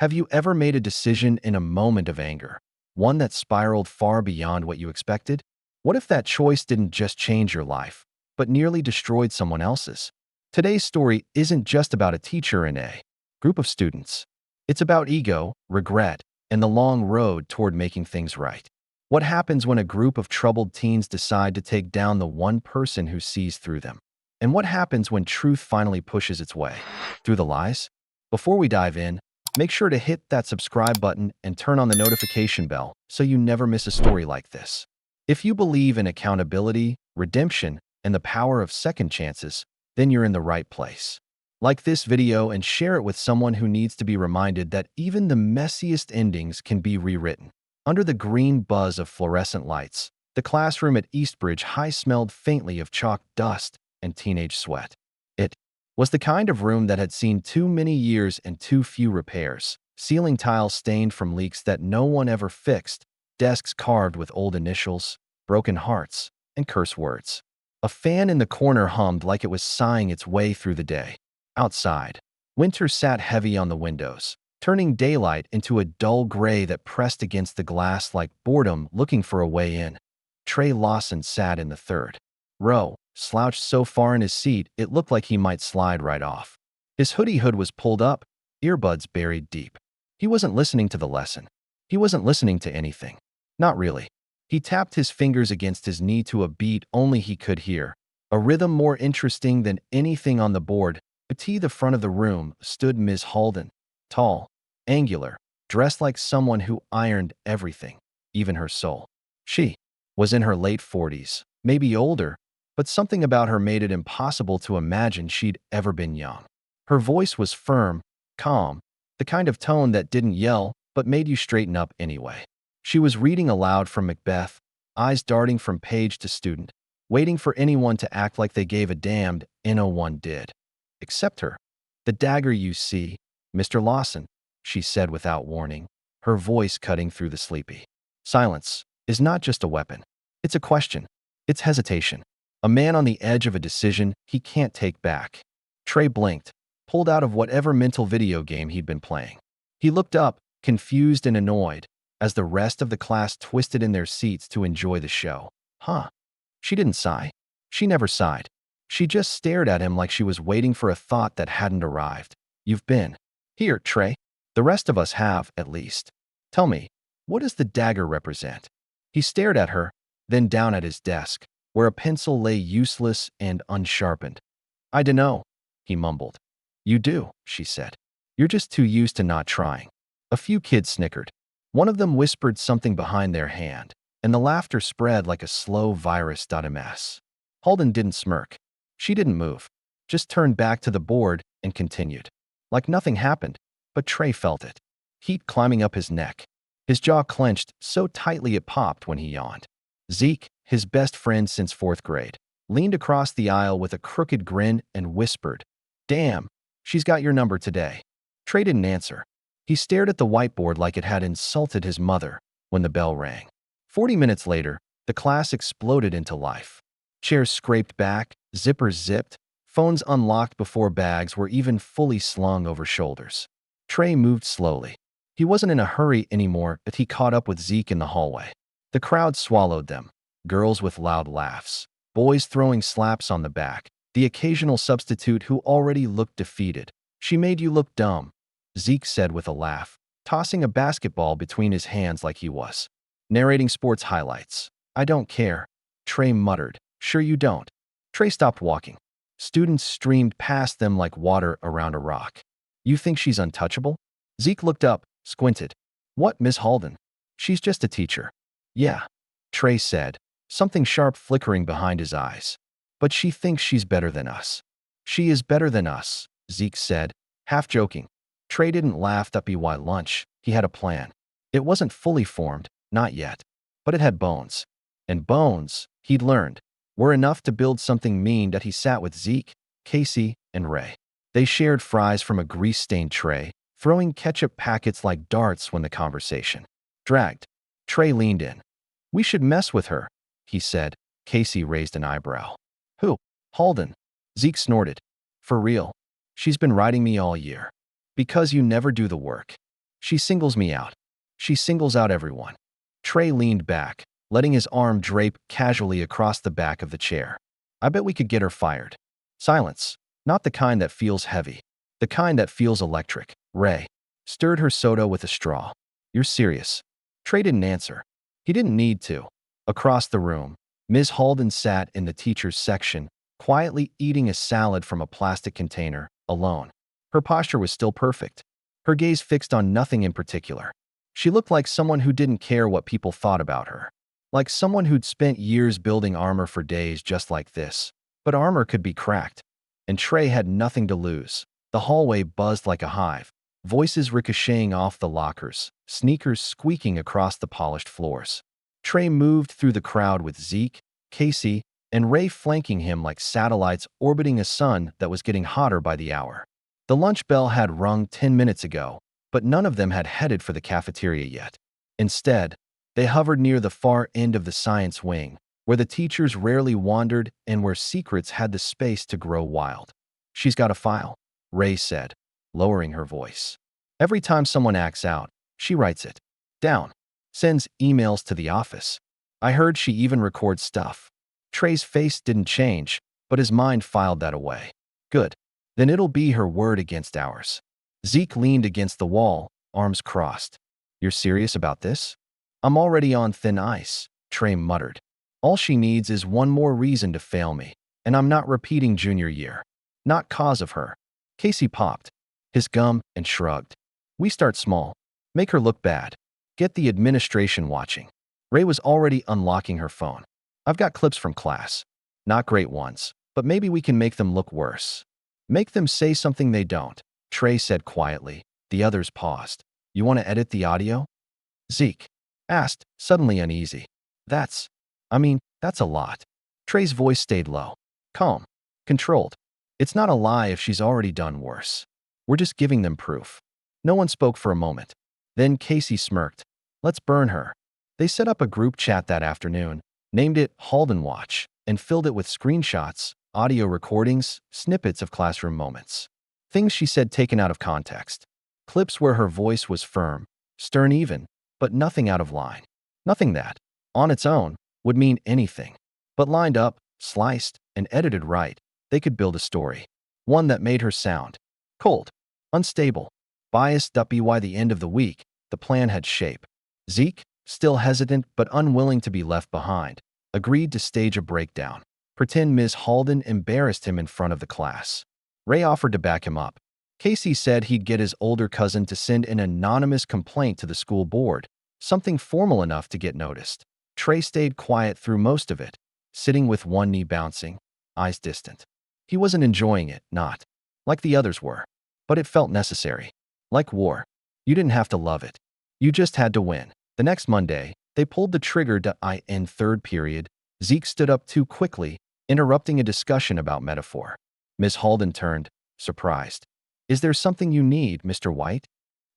Have you ever made a decision in a moment of anger, one that spiraled far beyond what you expected? What if that choice didn't just change your life, but nearly destroyed someone else's? Today's story isn't just about a teacher and a group of students. It's about ego, regret, and the long road toward making things right. What happens when a group of troubled teens decide to take down the one person who sees through them? And what happens when truth finally pushes its way through the lies? Before we dive in, make sure to hit that subscribe button and turn on the notification bell so you never miss a story like this. If you believe in accountability, redemption, and the power of second chances, then you're in the right place. Like this video and share it with someone who needs to be reminded that even the messiest endings can be rewritten. Under the green buzz of fluorescent lights, the classroom at Eastbridge High smelled faintly of chalk dust and teenage sweat. It was the kind of room that had seen too many years and too few repairs. Ceiling tiles stained from leaks that no one ever fixed, desks carved with old initials, broken hearts, and curse words. A fan in the corner hummed like it was sighing its way through the day. Outside, winter sat heavy on the windows, turning daylight into a dull gray that pressed against the glass like boredom looking for a way in. Trey Lawson sat in the third row, slouched so far in his seat it looked like he might slide right off. His hood was pulled up, earbuds buried deep. He wasn't listening to the lesson. He wasn't listening to anything. Not really. He tapped his fingers against his knee to a beat only he could hear, a rhythm more interesting than anything on the board. At the front of the room stood Ms. Halden, tall, angular, dressed like someone who ironed everything, even her soul. She was in her late 40s, maybe older, but something about her made it impossible to imagine she'd ever been young. Her voice was firm, calm, the kind of tone that didn't yell but made you straighten up anyway. She was reading aloud from Macbeth, eyes darting from page to student, waiting for anyone to act like they gave a damned, and no one did. Except her. "The dagger you see, Mr. Lawson," she said without warning, her voice cutting through the sleepy silence, "is not just a weapon. It's a question. It's hesitation. A man on the edge of a decision he can't take back." Trey blinked, pulled out of whatever mental video game he'd been playing. He looked up, confused and annoyed, as the rest of the class twisted in their seats to enjoy the show. Huh. She didn't sigh. She never sighed. She just stared at him like she was waiting for a thought that hadn't arrived. "You've been here, Trey. The rest of us have, at least. Tell me, what does the dagger represent?" He stared at her, then down at his desk, where a pencil lay useless and unsharpened. "I dunno," he mumbled. "You do," she said. "You're just too used to not trying." A few kids snickered. One of them whispered something behind their hand, and the laughter spread like a slow virus. Ms. Halden didn't smirk. She didn't move, just turned back to the board and continued. Like nothing happened, but Trey felt it. Heat climbing up his neck. His jaw clenched so tightly it popped when he yawned. Zeke, his best friend since 4th grade, leaned across the aisle with a crooked grin and whispered, "Damn, she's got your number today." Trey didn't answer. He stared at the whiteboard like it had insulted his mother when the bell rang. 40 minutes later, the class exploded into life. Chairs scraped back, zippers zipped, phones unlocked before bags were even fully slung over shoulders. Trey moved slowly. He wasn't in a hurry anymore as he caught up with Zeke in the hallway. The crowd swallowed them, girls with loud laughs, boys throwing slaps on the back, the occasional substitute who already looked defeated. "She made you look dumb," Zeke said with a laugh, tossing a basketball between his hands like he was narrating sports highlights. "I don't care," Trey muttered. "Sure you don't." Trey stopped walking. Students streamed past them like water around a rock. "You think she's untouchable?" Zeke looked up, squinted. "What, Miss Halden? She's just a teacher." "Yeah," Trey said, something sharp flickering behind his eyes. "But she thinks she's better than us." "She is better than us," Zeke said, half joking. Trey didn't laugh up while lunch. He had a plan. It wasn't fully formed, not yet, but it had bones. And bones, he'd learned, were enough to build something mean. That he sat with Zeke, Casey, and Ray. They shared fries from a grease-stained tray, throwing ketchup packets like darts when the conversation dragged. Trey leaned in. "We should mess with her," he said. Casey raised an eyebrow. "Who?" "Halden." Zeke snorted. "For real? She's been riding me all year." "Because you never do the work." She singles me out. She singles out everyone. Trey leaned back, letting his arm drape casually across the back of the chair. I bet we could get her fired. Silence. Not the kind that feels heavy. The kind that feels electric. Ray stirred her soda with a straw. You're serious? Trey didn't answer. He didn't need to. Across the room, Ms. Halden sat in the teacher's section, quietly eating a salad from a plastic container, alone. Her posture was still perfect, her gaze fixed on nothing in particular. She looked like someone who didn't care what people thought about her. Like someone who'd spent years building armor for days just like this. But armor could be cracked. And Trey had nothing to lose. The hallway buzzed like a hive, voices ricocheting off the lockers, sneakers squeaking across the polished floors. Trey moved through the crowd with Zeke, Casey, and Ray flanking him like satellites orbiting a sun that was getting hotter by the hour. The lunch bell had rung 10 minutes ago, but none of them had headed for the cafeteria yet. Instead, they hovered near the far end of the science wing, where the teachers rarely wandered and where secrets had the space to grow wild. She's got a file, Ray said, lowering her voice. Every time someone acts out, she writes it down, sends emails to the office. I heard she even records stuff. Trey's face didn't change, but his mind filed that away. Good. Then it'll be her word against ours. Zeke leaned against the wall, arms crossed. You're serious about this? I'm already on thin ice, Trey muttered. All she needs is one more reason to fail me, and I'm not repeating junior year. Not cause of her. Casey popped his gum and shrugged. We start small. Make her look bad. Get the administration watching. Ray was already unlocking her phone. I've got clips from class. Not great ones, but maybe we can make them look worse. Make them say something they don't, Trey said quietly. The others paused. You want to edit the audio? Zeke asked, suddenly uneasy. That's a lot. Trey's voice stayed low, calm, controlled. It's not a lie if she's already done worse. We're just giving them proof. No one spoke for a moment. Then Casey smirked. Let's burn her. They set up a group chat that afternoon, named it Halden Watch, and filled it with screenshots, audio recordings, snippets of classroom moments. Things she said taken out of context. Clips where her voice was firm, stern even, but nothing out of line. Nothing that, on its own, would mean anything. But lined up, sliced, and edited right, they could build a story. One that made her sound cold, unstable, biased. By the end of the week, the plan had shape. Zeke, still hesitant but unwilling to be left behind, agreed to stage a breakdown. Pretend Ms. Halden embarrassed him in front of the class. Ray offered to back him up. Casey said he'd get his older cousin to send an anonymous complaint to the school board, something formal enough to get noticed. Trey stayed quiet through most of it, sitting with one knee bouncing, eyes distant. He wasn't enjoying it, not like the others were, but it felt necessary. Like war. You didn't have to love it. You just had to win. The next Monday, they pulled the trigger to end third period. Zeke stood up too quickly, interrupting a discussion about metaphor. Miss Halden turned, surprised. Is there something you need, Mr. White?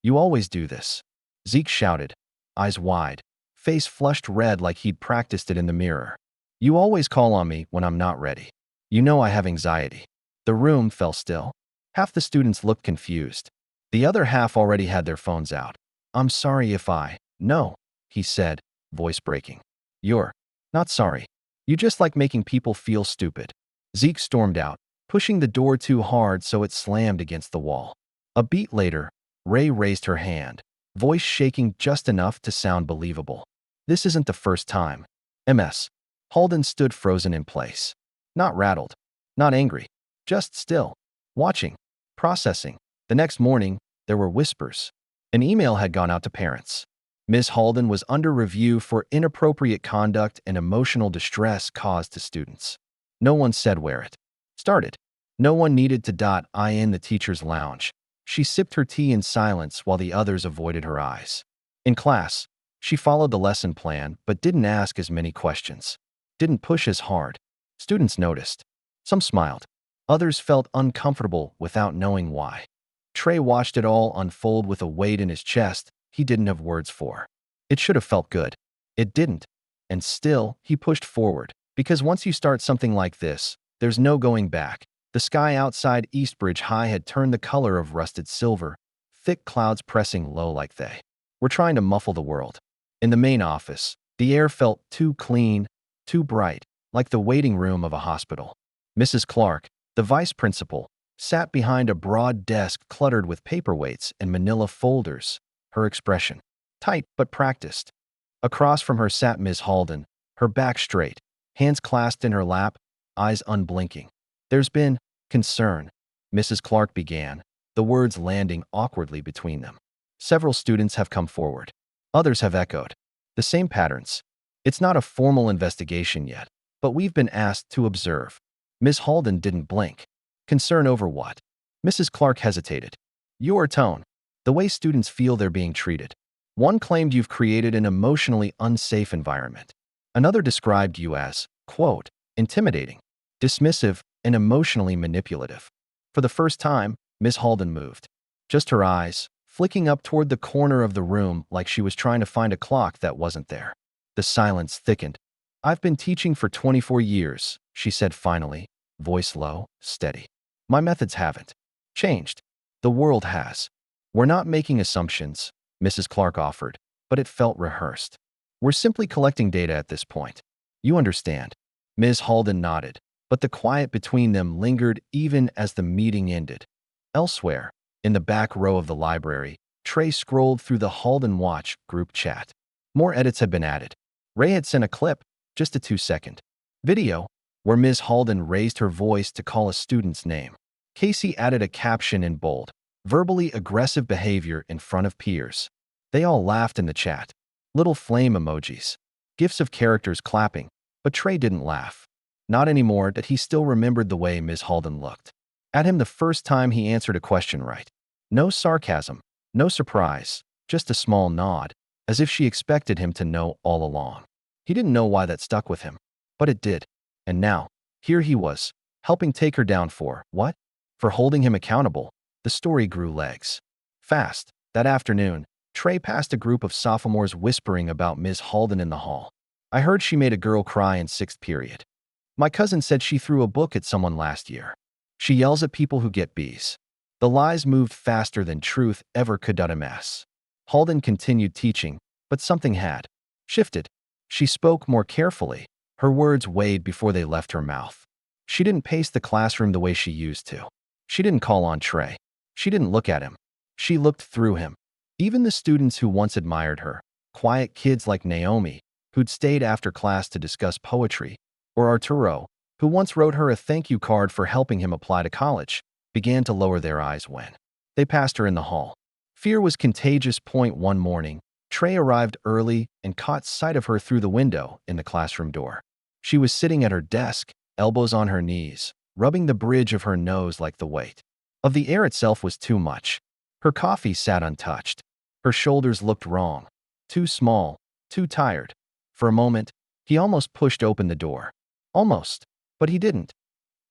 You always do this. Zeke shouted, eyes wide, face flushed red like he'd practiced it in the mirror. You always call on me when I'm not ready. You know I have anxiety. The room fell still. Half the students looked confused. The other half already had their phones out. I'm sorry if I... No, he said, voice breaking. You're not sorry. You just like making people feel stupid. Zeke stormed out, pushing the door too hard so it slammed against the wall. A beat later, Ray raised her hand, voice shaking just enough to sound believable. This isn't the first time. Ms. Halden stood frozen in place. Not rattled, not angry, just still, watching, processing. The next morning, there were whispers. An email had gone out to parents. Ms. Halden was under review for inappropriate conduct and emotional distress caused to students. No one said where it started. No one needed to in the teacher's lounge. She sipped her tea in silence while the others avoided her eyes. In class, she followed the lesson plan but didn't ask as many questions. Didn't push as hard. Students noticed. Some smiled. Others felt uncomfortable without knowing why. Trey watched it all unfold with a weight in his chest he didn't have words for. It should have felt good. It didn't. And still, he pushed forward. Because once you start something like this, there's no going back. The sky outside Eastbridge High had turned the color of rusted silver, thick clouds pressing low like they were trying to muffle the world. In the main office, the air felt too clean, too bright, like the waiting room of a hospital. Mrs. Clark, the vice principal, sat behind a broad desk cluttered with paperweights and manila folders, her expression tight but practiced. Across from her sat Miss Halden, her back straight, hands clasped in her lap, eyes unblinking. "There's been concern," Mrs. Clark began, the words landing awkwardly between them. "Several students have come forward. Others have echoed the same patterns. It's not a formal investigation yet, but we've been asked to observe." Miss Halden didn't blink. "Concern over what?" Mrs. Clark hesitated. "Your tone. The way students feel they're being treated. One claimed you've created an emotionally unsafe environment. Another described you as, quote, intimidating, dismissive, and emotionally manipulative." For the first time, Miss Halden moved. Just her eyes, flicking up toward the corner of the room like she was trying to find a clock that wasn't there. The silence thickened. "I've been teaching for 24 years, she said finally, voice low, steady. "My methods haven't changed. The world has. We're not making assumptions," Mrs. Clark offered, but it felt rehearsed. "We're simply collecting data at this point. You understand." Ms. Halden nodded, but the quiet between them lingered even as the meeting ended. Elsewhere, in the back row of the library, Trey scrolled through the Halden Watch group chat. More edits had been added. Ray had sent a clip, just a 2-second video, where Ms. Halden raised her voice to call a student's name. Casey added a caption in bold, "Verbally aggressive behavior in front of peers." They all laughed in the chat. Little flame emojis. Gifs of characters clapping, but Trey didn't laugh. Not anymore that he still remembered the way Ms. Halden looked at him the first time he answered a question right. No sarcasm, no surprise, just a small nod, as if she expected him to know all along. He didn't know why that stuck with him, but it did. And now, here he was, helping take her down for, what? For holding him accountable. The story grew legs. Fast, that afternoon, Trey passed a group of sophomores whispering about Ms. Halden in the hall. "I heard she made a girl cry in 6th period. My cousin said she threw a book at someone last year. She yells at people who get B's." The lies moved faster than truth ever could. Ms. Halden continued teaching, but something had shifted. She spoke more carefully. Her words weighed before they left her mouth. She didn't pace the classroom the way she used to. She didn't call on Trey. She didn't look at him. She looked through him. Even the students who once admired her, quiet kids like Naomi, who'd stayed after class to discuss poetry, or Arturo, who once wrote her a thank you card for helping him apply to college, began to lower their eyes when they passed her in the hall. Fear was contagious. One morning, Trey arrived early and caught sight of her through the window in the classroom door. She was sitting at her desk, elbows on her knees, rubbing the bridge of her nose like the weight of the air itself was too much. Her coffee sat untouched. Her shoulders looked wrong, too small, too tired. For a moment, he almost pushed open the door. Almost, but he didn't.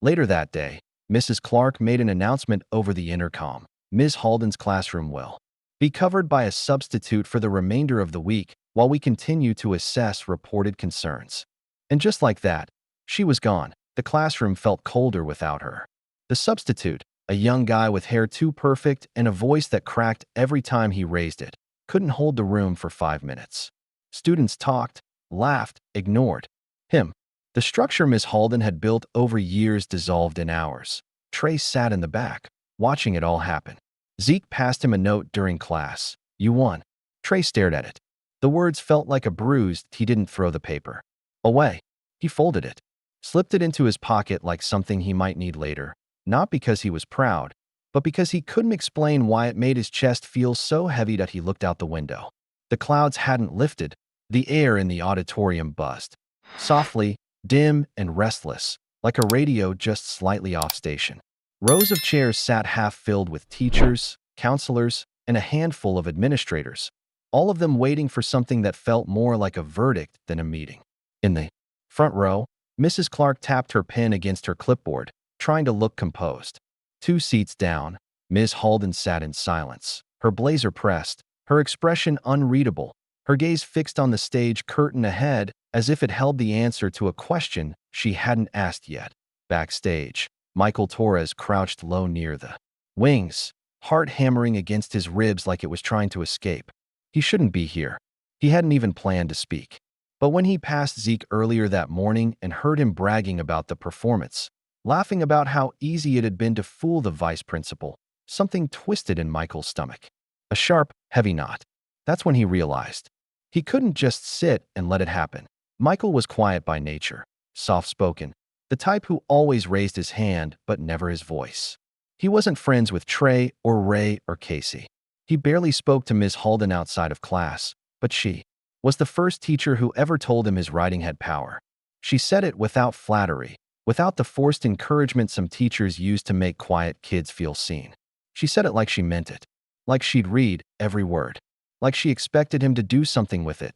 Later that day, Mrs. Clark made an announcement over the intercom. "Ms. Halden's classroom will be covered by a substitute for the remainder of the week while we continue to assess reported concerns." And just like that, she was gone. The classroom felt colder without her. The substitute, a young guy with hair too perfect and a voice that cracked every time he raised it, couldn't hold the room for 5 minutes. Students talked, laughed, ignored him. The structure Miss Halden had built over years dissolved in hours. Trey sat in the back, watching it all happen. Zeke passed him a note during class. "You won." Trey stared at it. The words felt like a bruise. He didn't throw the paper away. He folded it, slipped it into his pocket like something he might need later, not because he was proud, but because he couldn't explain why it made his chest feel so heavy that he looked out the window. The clouds hadn't lifted. The air in the auditorium buzzed. Softly, dim and restless, like a radio just slightly off station. Rows of chairs sat half-filled with teachers, counselors, and a handful of administrators, all of them waiting for something that felt more like a verdict than a meeting. In the front row, Mrs. Clark tapped her pen against her clipboard, trying to look composed. 2 seats down, Ms. Halden sat in silence, her blazer pressed, her expression unreadable, her gaze fixed on the stage curtain ahead as if it held the answer to a question she hadn't asked yet. Backstage, Michael Torres crouched low near the wings, heart hammering against his ribs like it was trying to escape. He shouldn't be here. He hadn't even planned to speak. But when he passed Zeke earlier that morning and heard him bragging about the performance, laughing about how easy it had been to fool the vice principal, something twisted in Michael's stomach. A sharp, heavy knot. That's when he realized. He couldn't just sit and let it happen. Michael was quiet by nature, soft-spoken, the type who always raised his hand but never his voice. He wasn't friends with Trey or Ray or Casey. He barely spoke to Ms. Halden outside of class, but she was the first teacher who ever told him his writing had power. She said it without flattery, without the forced encouragement some teachers use to make quiet kids feel seen. She said it like she meant it, like she'd read every word, like she expected him to do something with it.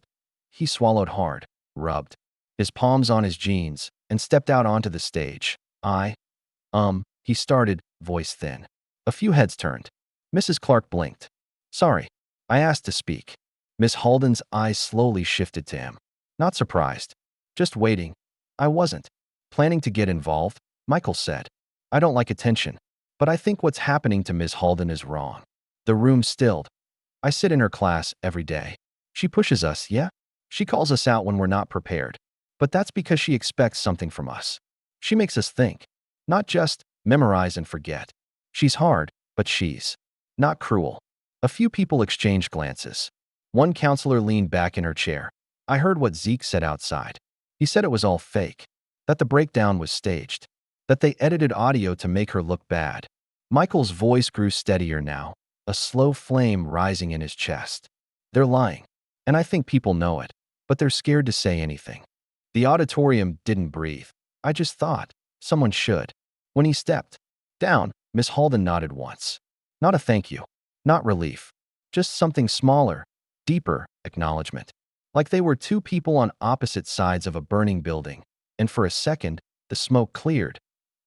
He swallowed hard, rubbed his palms on his jeans, and stepped out onto the stage. He started, voice thin. A few heads turned. Mrs. Clark blinked. Sorry, I asked to speak. Miss Halden's eyes slowly shifted to him. Not surprised. Just waiting. I wasn't planning to get involved, Michael said. I don't like attention, but I think what's happening to Miss Halden is wrong. The room stilled. I sit in her class every day. She pushes us, yeah? She calls us out when we're not prepared. But that's because she expects something from us. She makes us think, not just memorize and forget. She's hard, but she's not cruel. A few people exchanged glances. One counselor leaned back in her chair. I heard what Zeke said outside. He said it was all fake, that the breakdown was staged, that they edited audio to make her look bad. Michael's voice grew steadier now, a slow flame rising in his chest. They're lying, and I think people know it, but they're scared to say anything. The auditorium didn't breathe. I just thought someone should. When he stepped down, Miss Halden nodded once. Not a thank you, not relief, just something smaller, deeper acknowledgement. Like they were two people on opposite sides of a burning building, and for a second, the smoke cleared.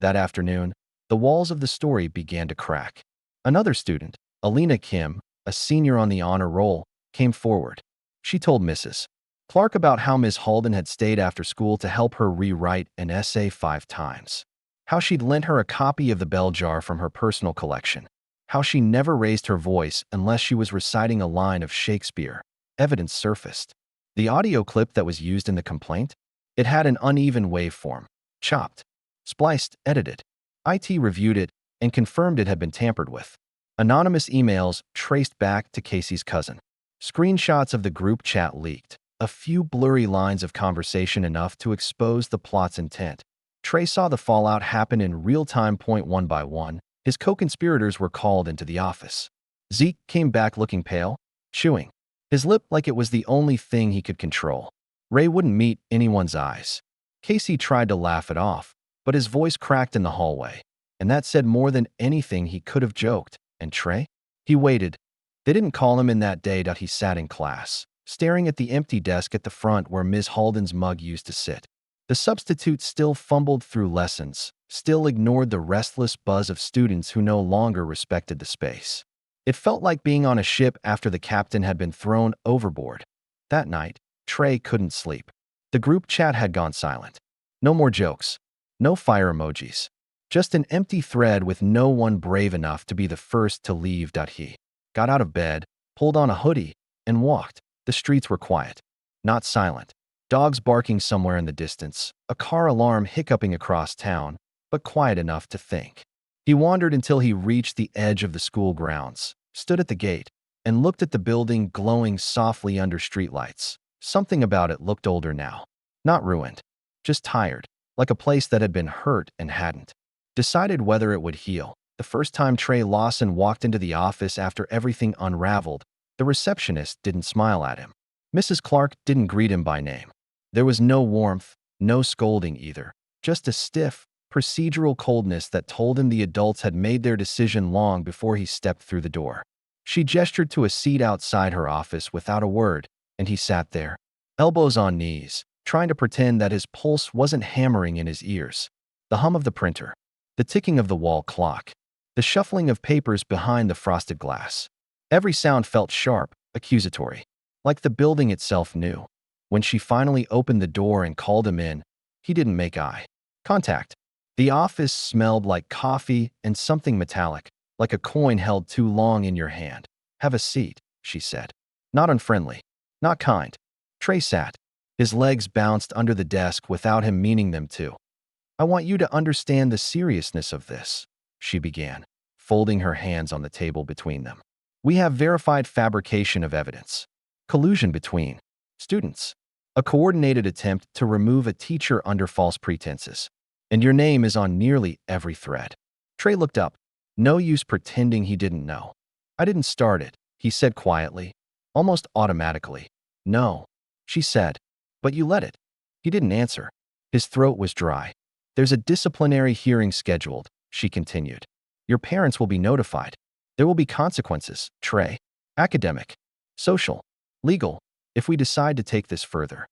That afternoon, the walls of the story began to crack. Another student, Alina Kim, a senior on the honor roll, came forward. She told Mrs. Clark about how Miss Halden had stayed after school to help her rewrite an essay 5 times. How she'd lent her a copy of the bell jar from her personal collection. How she never raised her voice unless she was reciting a line of Shakespeare. Evidence surfaced. The audio clip that was used in the complaint? It had an uneven waveform, chopped, spliced, edited. IT reviewed it and confirmed it had been tampered with. Anonymous emails traced back to Casey's cousin. Screenshots of the group chat leaked. A few blurry lines of conversation enough to expose the plot's intent. Trey saw the fallout happen in real time. One by one, his co-conspirators were called into the office. Zeke came back looking pale, chewing his lip like it was the only thing he could control. Ray wouldn't meet anyone's eyes. Casey tried to laugh it off, but his voice cracked in the hallway, and that said more than anything he could have joked. And Trey? He waited. They didn't call him in that day. He sat in class, staring at the empty desk at the front where Ms. Halden's mug used to sit. The substitute still fumbled through lessons, still ignored the restless buzz of students who no longer respected the space. It felt like being on a ship after the captain had been thrown overboard. That night, Trey couldn't sleep. The group chat had gone silent. No more jokes. No fire emojis. Just an empty thread with no one brave enough to be the first to leave. He got out of bed, pulled on a hoodie, and walked. The streets were quiet, not silent. Dogs barking somewhere in the distance, a car alarm hiccuping across town, but quiet enough to think. He wandered until he reached the edge of the school grounds, stood at the gate, and looked at the building glowing softly under streetlights. Something about it looked older now. Not ruined, just tired, like a place that had been hurt and hadn't decided whether it would heal. The first time Trey Lawson walked into the office after everything unraveled, the receptionist didn't smile at him. Mrs. Clark didn't greet him by name. There was no warmth, no scolding either, just a stiff, procedural coldness that told him the adults had made their decision long before he stepped through the door. She gestured to a seat outside her office without a word, and he sat there, elbows on knees, trying to pretend that his pulse wasn't hammering in his ears. The hum of the printer, the ticking of the wall clock, the shuffling of papers behind the frosted glass. Every sound felt sharp, accusatory, like the building itself knew. When she finally opened the door and called him in, he didn't make eye contact. The office smelled like coffee and something metallic, like a coin held too long in your hand. "Have a seat," she said. Not unfriendly. Not kind. Trey sat. His legs bounced under the desk without him meaning them to. "I want you to understand the seriousness of this," she began, folding her hands on the table between them. "We have verified fabrication of evidence. Collusion between students. A coordinated attempt to remove a teacher under false pretenses. And your name is on nearly every thread." Trey looked up. No use pretending he didn't know. "I didn't start it," he said quietly, almost automatically. "No," she said. "But you let it." He didn't answer. His throat was dry. "There's a disciplinary hearing scheduled," she continued. "Your parents will be notified. There will be consequences, Trey. Academic, social, legal, if we decide to take this further."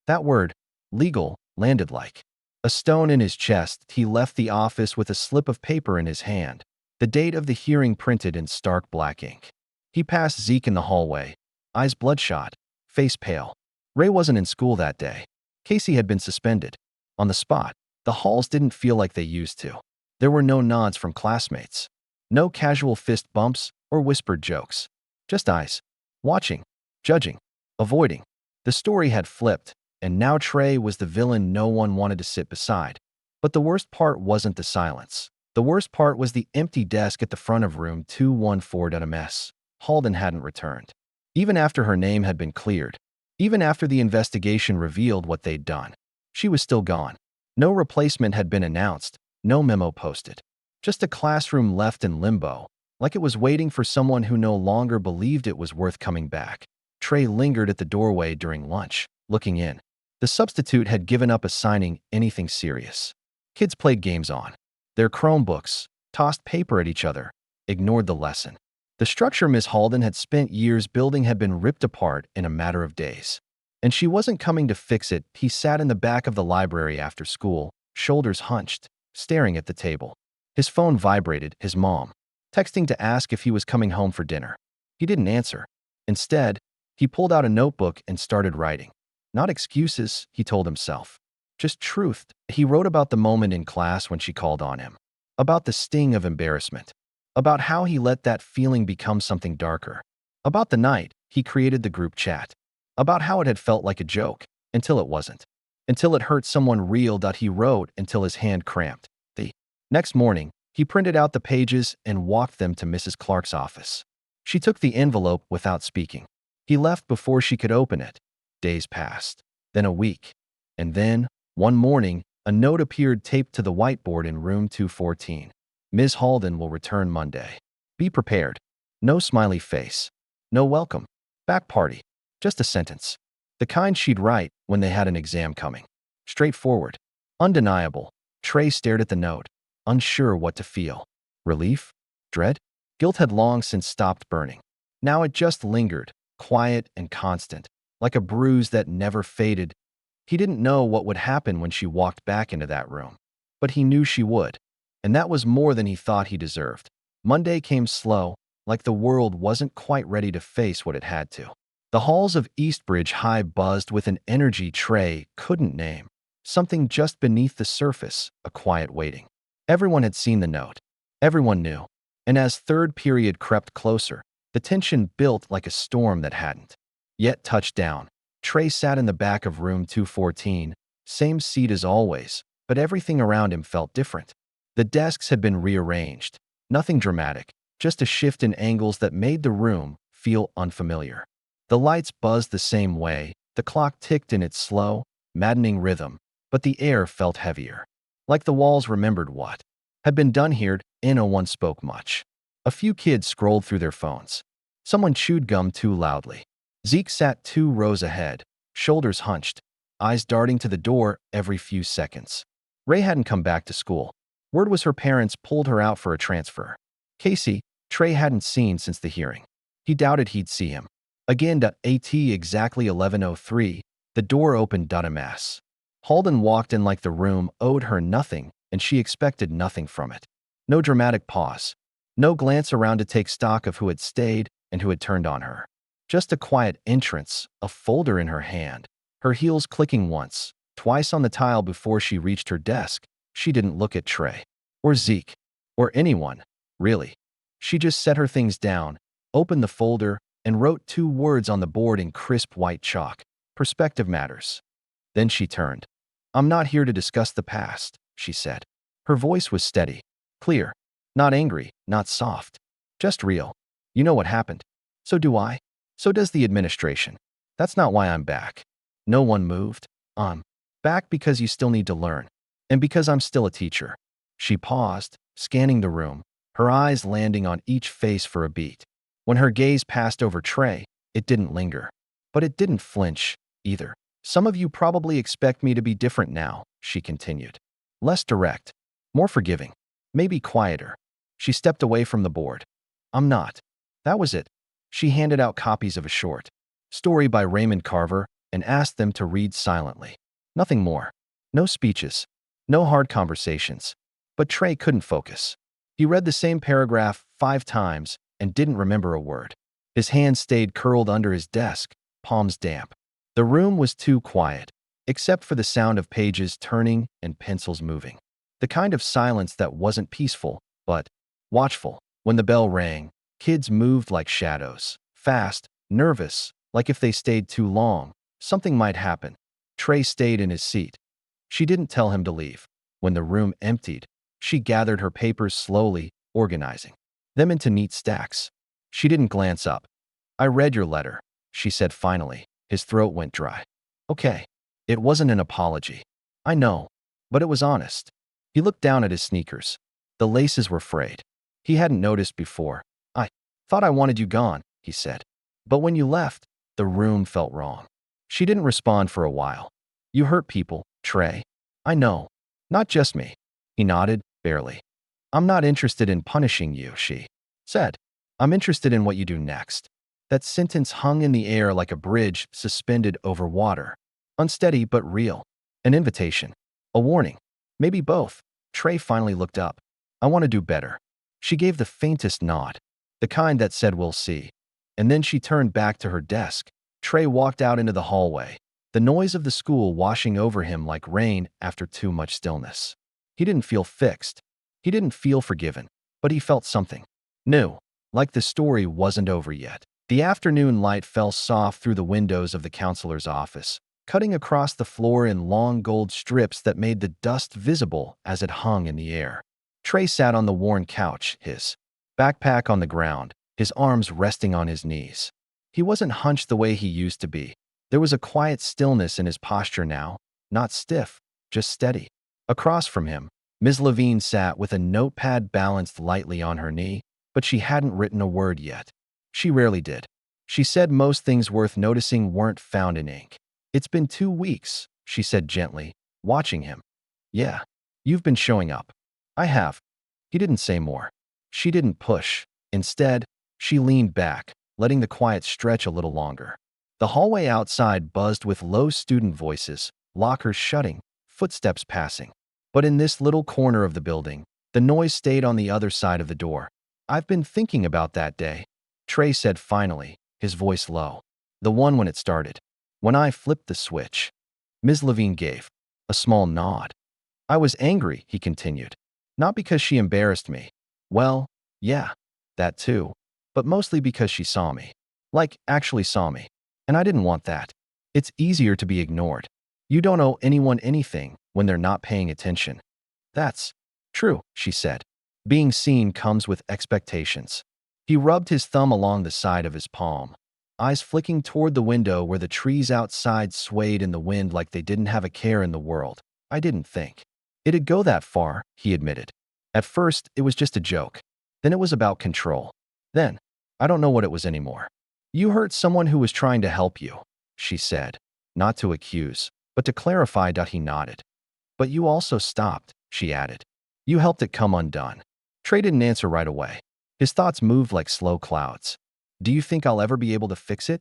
That word, legal, landed like a stone in his chest. He left the office with a slip of paper in his hand, the date of the hearing printed in stark black ink. He passed Zeke in the hallway, eyes bloodshot, face pale. Ray wasn't in school that day. Casey had been suspended. On the spot, the halls didn't feel like they used to. There were no nods from classmates. No casual fist bumps or whispered jokes. Just eyes. Watching. Judging. Avoiding. The story had flipped, and now Trey was the villain no one wanted to sit beside. But the worst part wasn't the silence. The worst part was the empty desk at the front of room 214 a mess. Halden hadn't returned. Even after her name had been cleared. Even after the investigation revealed what they'd done. She was still gone. No replacement had been announced, no memo posted. Just a classroom left in limbo, like it was waiting for someone who no longer believed it was worth coming back. Trey lingered at the doorway during lunch, looking in. The substitute had given up assigning anything serious. Kids played games on their Chromebooks, tossed paper at each other, ignored the lesson. The structure Miss Halden had spent years building had been ripped apart in a matter of days. And she wasn't coming to fix it. He sat in the back of the library after school, shoulders hunched, staring at the table. His phone vibrated, his mom, texting to ask if he was coming home for dinner. He didn't answer. Instead, he pulled out a notebook and started writing. Not excuses, he told himself. Just truth. He wrote about the moment in class when she called on him. About the sting of embarrassment. About how he let that feeling become something darker. About the night he created the group chat. About how it had felt like a joke, until it wasn't. Until it hurt someone real. He wrote until his hand cramped. The next morning, he printed out the pages and walked them to Mrs. Clark's office. She took the envelope without speaking. He left before she could open it. Days passed. Then a week. And then, one morning, a note appeared taped to the whiteboard in room 214. "Ms. Halden will return Monday. Be prepared." No smiley face. No welcome. Back party. Just a sentence. The kind she'd write when they had an exam coming. Straightforward. Undeniable. Trey stared at the note, unsure what to feel. Relief? Dread? Guilt had long since stopped burning. Now it just lingered, quiet and constant, like a bruise that never faded. He didn't know what would happen when she walked back into that room. But he knew she would. And that was more than he thought he deserved. Monday came slow, like the world wasn't quite ready to face what it had to. The halls of Eastbridge High buzzed with an energy Trey couldn't name. Something just beneath the surface, a quiet waiting. Everyone had seen the note. Everyone knew. And as third period crept closer, the tension built like a storm that hadn't yet touched down. Trey sat in the back of room 214, same seat as always, but everything around him felt different. The desks had been rearranged. Nothing dramatic, just a shift in angles that made the room feel unfamiliar. The lights buzzed the same way, the clock ticked in its slow, maddening rhythm, but the air felt heavier. Like the walls remembered what had been done here. No one spoke much. A few kids scrolled through their phones. Someone chewed gum too loudly. Zeke sat 2 rows ahead, shoulders hunched, eyes darting to the door every few seconds. Ray hadn't come back to school. Word was her parents pulled her out for a transfer. Casey, Trey hadn't seen since the hearing. He doubted he'd see him. Again, at exactly 11:03, the door opened. A mess. Halden walked in like the room owed her nothing, and she expected nothing from it. No dramatic pause. No glance around to take stock of who had stayed and who had turned on her. Just a quiet entrance, a folder in her hand, her heels clicking once, twice on the tile before she reached her desk. She didn't look at Trey, or Zeke, or anyone, really. She just set her things down, opened the folder, and wrote 2 words on the board in crisp white chalk. Perspective matters. Then she turned. I'm not here to discuss the past, she said. Her voice was steady, clear, not angry, not soft, just real. You know what happened. So do I. So does the administration. That's not why I'm back. No one moved. I'm back because you still need to learn. And because I'm still a teacher. She paused, scanning the room, her eyes landing on each face for a beat. When her gaze passed over Trey, it didn't linger. But it didn't flinch, either. Some of you probably expect me to be different now, she continued. Less direct, more forgiving, maybe quieter. She stepped away from the board. I'm not. That was it. She handed out copies of a short story by Raymond Carver and asked them to read silently. Nothing more. No speeches. No hard conversations. But Trey couldn't focus. He read the same paragraph 5 times and didn't remember a word. His hands stayed curled under his desk, palms damp. The room was too quiet, except for the sound of pages turning and pencils moving. The kind of silence that wasn't peaceful, but watchful. When the bell rang, kids moved like shadows, fast, nervous, like if they stayed too long, something might happen. Trey stayed in his seat. She didn't tell him to leave. When the room emptied, she gathered her papers slowly, organizing them into neat stacks. She didn't glance up. I read your letter, she said finally. His throat went dry. Okay. It wasn't an apology. I know. But it was honest. He looked down at his sneakers. The laces were frayed. He hadn't noticed before. I thought I wanted you gone, he said. But when you left, the room felt wrong. She didn't respond for a while. You hurt people, Trey. I know. Not just me. He nodded, barely. I'm not interested in punishing you, she said. I'm interested in what you do next. That sentence hung in the air like a bridge suspended over water. Unsteady but real. An invitation. A warning. Maybe both. Trey finally looked up. I want to do better. She gave the faintest nod. The kind that said we'll see. And then she turned back to her desk. Trey walked out into the hallway, the noise of the school washing over him like rain after too much stillness. He didn't feel fixed. He didn't feel forgiven. But he felt something new, like the story wasn't over yet. The afternoon light fell soft through the windows of the counselor's office, cutting across the floor in long gold strips that made the dust visible as it hung in the air. Trey sat on the worn couch, his backpack on the ground, his arms resting on his knees. He wasn't hunched the way he used to be. There was a quiet stillness in his posture now, not stiff, just steady. Across from him, Ms. Levine sat with a notepad balanced lightly on her knee, but she hadn't written a word yet. She rarely did. She said most things worth noticing weren't found in ink. It's been 2 weeks, she said gently, watching him. Yeah, you've been showing up. I have. He didn't say more. She didn't push. Instead, she leaned back, letting the quiet stretch a little longer. The hallway outside buzzed with low student voices, lockers shutting, footsteps passing. But in this little corner of the building, the noise stayed on the other side of the door. I've been thinking about that day, Trey said finally, his voice low. The one when it started. When I flipped the switch. Ms. Levine gave a small nod. I was angry, he continued. Not because she embarrassed me. Well, yeah, that too. But mostly because she saw me. Like, actually saw me. And I didn't want that. It's easier to be ignored. You don't owe anyone anything when they're not paying attention. That's true, she said. Being seen comes with expectations. He rubbed his thumb along the side of his palm, eyes flicking toward the window where the trees outside swayed in the wind like they didn't have a care in the world. I didn't think it'd go that far, he admitted. At first, it was just a joke. Then it was about control. Then, I don't know what it was anymore. You hurt someone who was trying to help you, she said, not to accuse, but to clarify. He nodded. But you also stopped, she added. You helped it come undone. Trey didn't answer right away. His thoughts moved like slow clouds. Do you think I'll ever be able to fix it?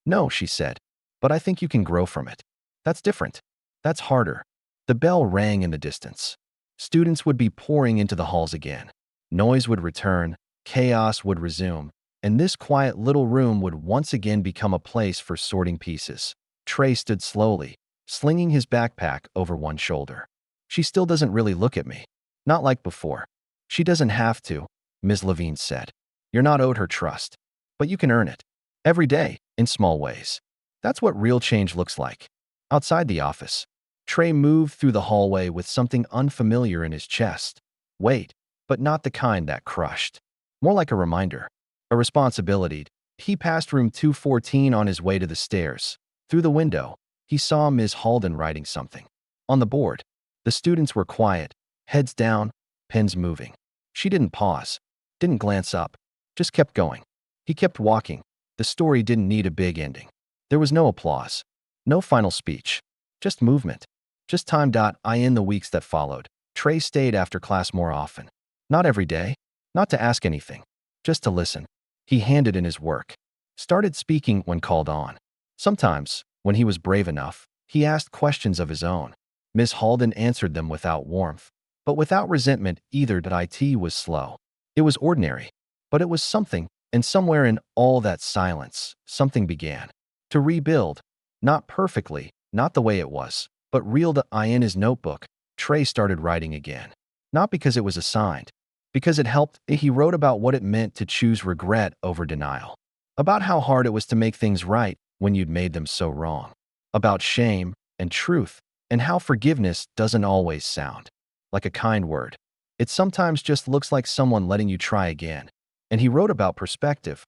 No, she said. But I think you can grow from it. That's different. That's harder. The bell rang in the distance. Students would be pouring into the halls again. Noise would return, chaos would resume, and this quiet little room would once again become a place for sorting pieces. Trey stood slowly, slinging his backpack over one shoulder. She still doesn't really look at me. Not like before. She doesn't have to. Ms. Levine said. You're not owed her trust, but you can earn it. Every day, in small ways. That's what real change looks like. Outside the office, Trey moved through the hallway with something unfamiliar in his chest. Weight, but not the kind that crushed. More like a reminder. A responsibility. He passed room 214 on his way to the stairs. Through the window, he saw Ms. Halden writing something. On the board, the students were quiet, heads down, pens moving. She didn't pause, didn't glance up, just kept going. He kept walking. The story didn't need a big ending. There was no applause, no final speech, just movement, just time. In the weeks that followed, Trey stayed after class more often. Not every day, not to ask anything, just to listen. He handed in his work, started speaking when called on. Sometimes, when he was brave enough, he asked questions of his own. Ms. Halden answered them without warmth, but without resentment either. It was slow. It was ordinary, but it was something, and somewhere in all that silence, something began to rebuild. Not perfectly, not the way it was, but real. In his notebook, Trey started writing again. Not because it was assigned, because it helped. He wrote about what it meant to choose regret over denial, about how hard it was to make things right when you'd made them so wrong, about shame and truth, and how forgiveness doesn't always sound like a kind word. It sometimes just looks like someone letting you try again. And he wrote about perspective,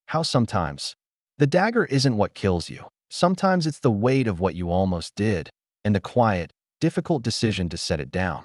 how sometimes the dagger isn't what kills you. Sometimes it's the weight of what you almost did, and the quiet, difficult decision to set it down.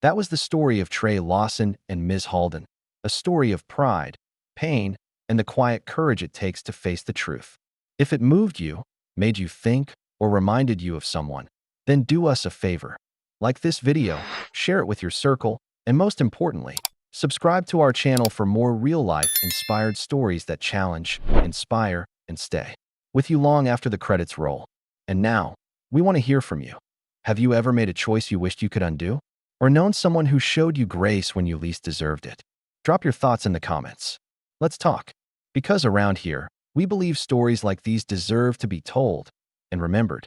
That was the story of Trey Lawson and Ms. Halden, a story of pride, pain, and the quiet courage it takes to face the truth. If it moved you, made you think, or reminded you of someone, then do us a favor. Like this video, share it with your circle, and most importantly, subscribe to our channel for more real-life inspired stories that challenge, inspire, and stay with you long after the credits roll. And now, we want to hear from you. Have you ever made a choice you wished you could undo? Or known someone who showed you grace when you least deserved it? Drop your thoughts in the comments. Let's talk. Because around here, we believe stories like these deserve to be told and remembered.